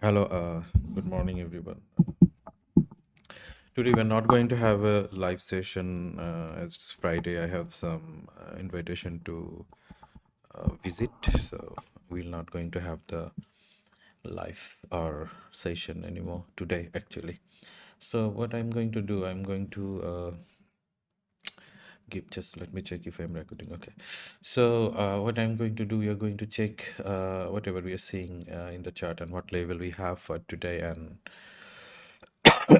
Hello, good morning, everyone. Today we're not going to have a live session as it's Friday. I have some invitation to visit, so we're not going to have the live or session anymore today, actually. So what I'm going to do, I'm going to give just let me check if I'm recording. Okay. So what I'm going to do, we are going to check whatever we are seeing in the chart and what level we have for today and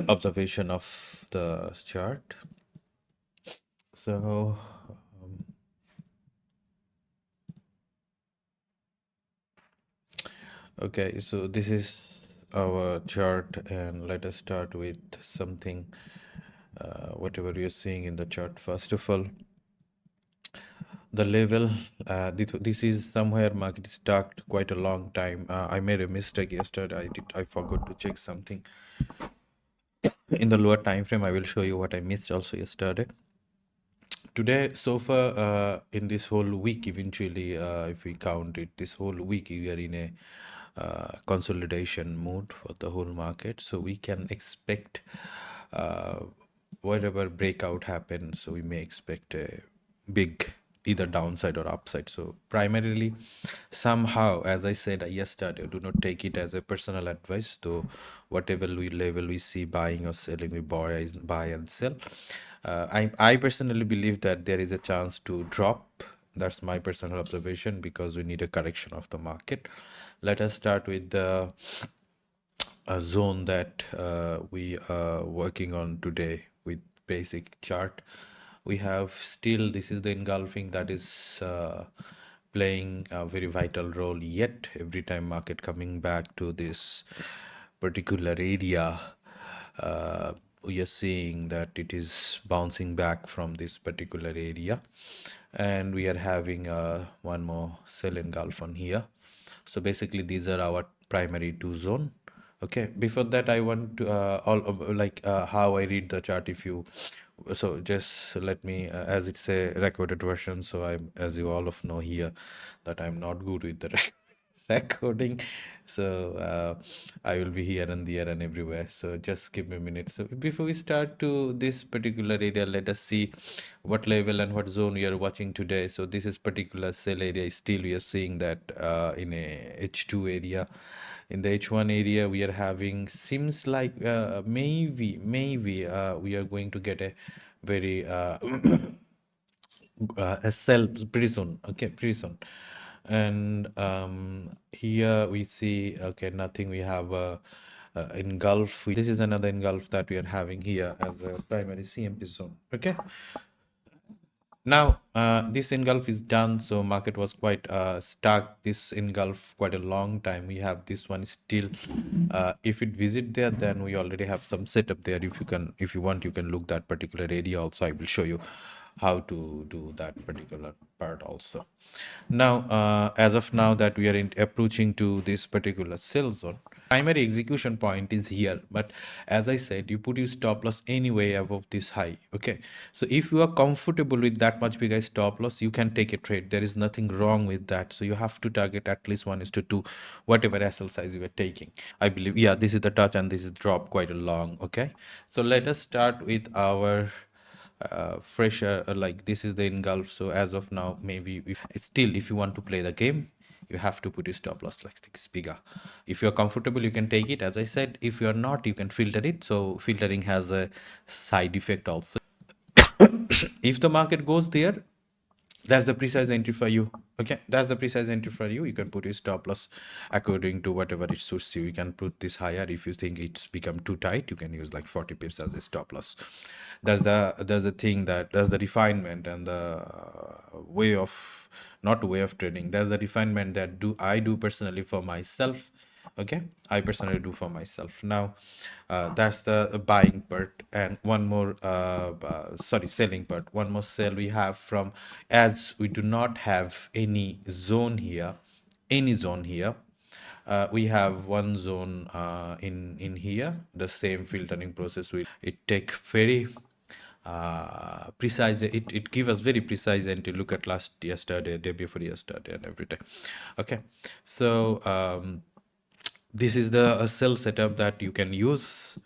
observation of the chart. So, um, okay, so this is our chart, and let us start with something, whatever you're seeing in the chart. First of all, the level, this is somewhere market stuck quite a long time. I made a mistake yesterday. I forgot to check something in the lower time frame. I will show you what I missed also yesterday. Today, so far, in this whole week, eventually, if we count it, this whole week, we are in a consolidation mode for the whole market. So we can expect uh, whatever breakout happens. So we may expect a big either downside or upside. So primarily, somehow, as I said yesterday, do not take it as a personal advice. So whatever level we see buying or selling, we buy and sell. I personally believe that there is a chance to drop. That's my personal observation because we need a correction of the market. Let us start with the a zone that we are working on today with basic chart. We have still, this is the engulfing that is playing a very vital role yet every time market coming back to this particular area. We are seeing that it is bouncing back from this particular area, and we are having one more sell engulf on here. So basically these are our primary two zone. Okay, before that I want to all like how I read the chart. If you so just let me as it's a recorded version, so I'm, as you all of know here, that I'm not good with the recording. So I will be here and there and everywhere, so just give me a minute. So before we start to this particular area, let us see what level and what zone we are watching today. So this is particular sell area. Still we are seeing that in a H2 area. In the H1 area we are having, seems like maybe we are going to get a very a sell pretty soon. Okay, pretty soon. And here we see, okay, nothing. We have engulf. This is another engulf that we are having here as a primary CMP zone. Okay. Now, this engulf is done, so market was quite stuck. This engulf quite a long time. We have this one still. If it visit there, then we already have some setup there. If you can, if you want, you can look that particular area also. I will show you how to do that particular part also. Now, as of now that we are approaching to this particular sell zone, primary execution point is here. But as I said, you put your stop loss anyway above this high. Okay, so if you are comfortable with that much bigger stop loss, you can take a trade. There is nothing wrong with that. So you have to target at least 1:2, whatever SL size you are taking. I believe, yeah, this is the touch and this is drop quite a long. Okay, so let us start with our fresher, like this is the engulf. So as of now, maybe still, if you want to play the game, you have to put your stop loss like this bigger. If you're comfortable, you can take it. As I said, if you're not, you can filter it. So filtering has a side effect also. If the market goes there, that's the precise entry for you. Okay, that's the precise entry for you. You can put your stop loss according to whatever it suits you. You can put this higher. If you think it's become too tight, you can use like 40 pips as a stop loss. That's the thing, that's the refinement and the way of, not way of trading, that's the refinement that I do personally for myself. Okay, I personally do for myself. Now that's the buying part, and one more sorry, selling part. One more sell we have from, as we do not have any zone here, we have one zone in here. The same filtering process will it take very precise. It give us very precise, and to look at last yesterday, day before yesterday, and every day. Okay, so This is the sell setup that you can use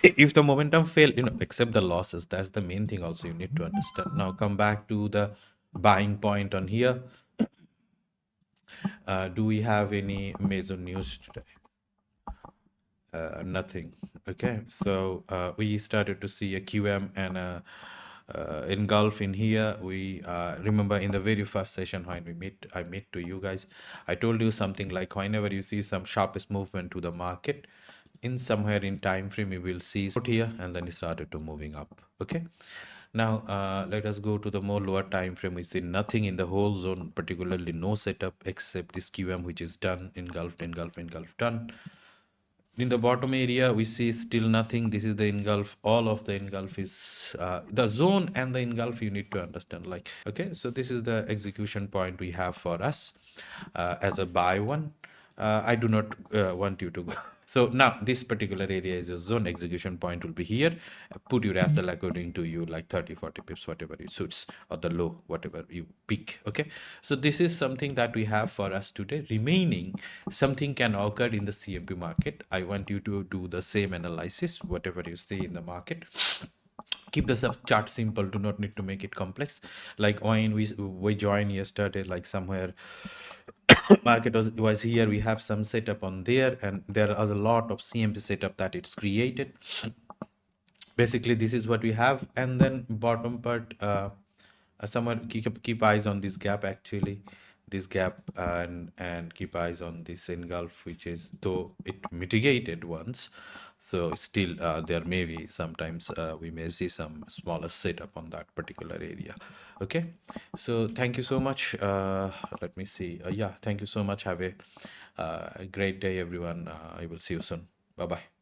if the momentum fail, accept the losses. That's the main thing also you need to understand. Now come back to the buying point on here. Do we have any major news today? Nothing. Okay, so we started to see a QM and a engulf in here. We remember in the very first session when I met to you guys, I told you something like whenever you see some sharpest movement to the market, in somewhere in time frame you will see out here, and then it started to moving up. Okay, now let us go to the more lower time frame. We see nothing in the whole zone, particularly no setup except this QM, which is done, engulfed, engulfed, engulfed, done. In the bottom area we see still nothing. This is the engulf. All of the engulf is the zone and the engulf you need to understand, like, okay, so this is the execution point we have for us as a buy one. I do not want you to go. So now this particular area is your zone. Execution point will be here. Put your SL according to you, like 30-40 pips, whatever it suits, or the low, whatever you pick. Okay, so this is something that we have for us today. Remaining, something can occur in the CMP market. I want you to do the same analysis, whatever you see in the market. Keep the chart simple. Do not need to make it complex. Like when we joined yesterday, like somewhere market was here, we have some setup on there, and there are a lot of CMP setup that it's created. Basically this is what we have. And then bottom part, someone keep eyes on this gap, actually, this gap, and keep eyes on this engulf, which is, though it mitigated once, so still there may be sometimes we may see some smaller setup on that particular area. Okay, so thank you so much. Let me see. Yeah, thank you so much. Have a great day, everyone. I will see you soon. Bye bye.